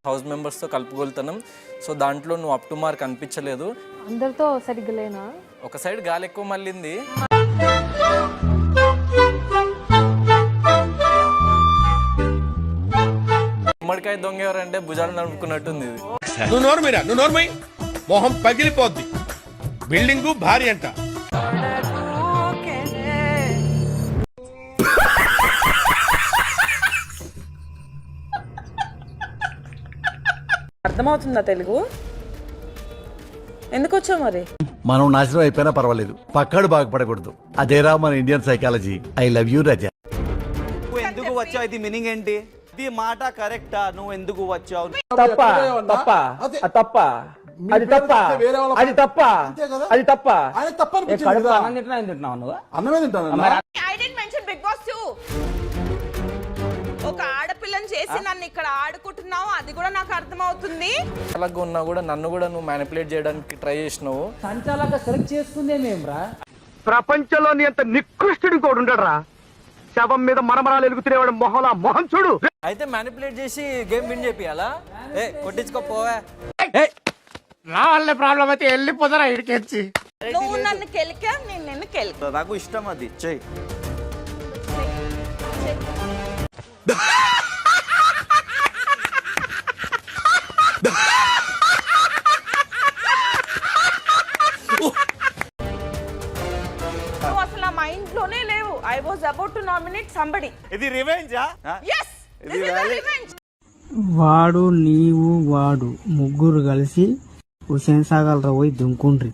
House members తో కలుపుకొలుతున్నాం. So దాంట్లో నువ్వు అప్ టు మార్క్ అనిపించలేదు. అందరితో సరిగ్గా లేనా? ఒక సైడ్ గాలి ఎక్కువ మళ్ళింది. గుమ్మడికాయ దొంగ ఎవరంటే భుజాలు నడుపుకున్నట్టుంది ఇది. నువ్వు మొహం పగిలిపోద్ది. బిల్డింగు భారీ అంట. అర్థమవుతుందా తెలుగు? ఎందుకు వచ్చావు మరి? మనం నాశనం అయిపోయినా పర్వాలేదు, పక్కాడు బాగుపడకూడదు. అదేరా మన Indian psychology. I love you Raza. నువ్వు ఎందుకు వచ్చావు? ఇది మీనింగ్ ఏంటి? ఇది మాట కరెక్టా? నువ్వు ఎందుకు వచ్చావు? తప్ప తప్ప తప్ప అది తప్ప అది తప్ప అది తప్ప అన్నమే తింటాను. ఒక ఆడపిల్లని చేసి నన్ను ఇక్కడ ఆడుకుంటున్నావు, అది కూడా నాకు అర్థమవుతుంది. అలాగే ఉన్నా కూడా నన్ను కూడా నువ్వు మ్యానిపులేట్ చేయడానికి ట్రై చేసినావు. సంచాలక సెలెక్ట్ చేసుకుందేమేమ్రా? ప్రపంచంలోని అంత నికృష్టుడు కూడా ఉండడరా. శవం మీద మరమరాలు ఎలుగుతున్నవాడు మొహలా మొహం చూడు. అయితే మ్యానిపులేట్ చేసి గేమ్ విన్ చేపియాలా? కొట్టించుకోపోవా. నా వల్లే ప్రాబ్లం అయితే వెళ్ళిపోతారా ఇడికెచ్చి. నువ్వు నన్ను కెలికా, నేను నిన్ను కెలికా. నాకు ఇష్టం అది చెయ్యి. నువ్వు అసలు నా మైండ్ లోనే లేవు. I was about to nominate somebody. ఇది రివెంజా? yes this is a revenge. వాడు నీవు వాడు ముగ్గురు కలిసి హుసేన్ సాగర్ పోయి దుంకుండ్రి.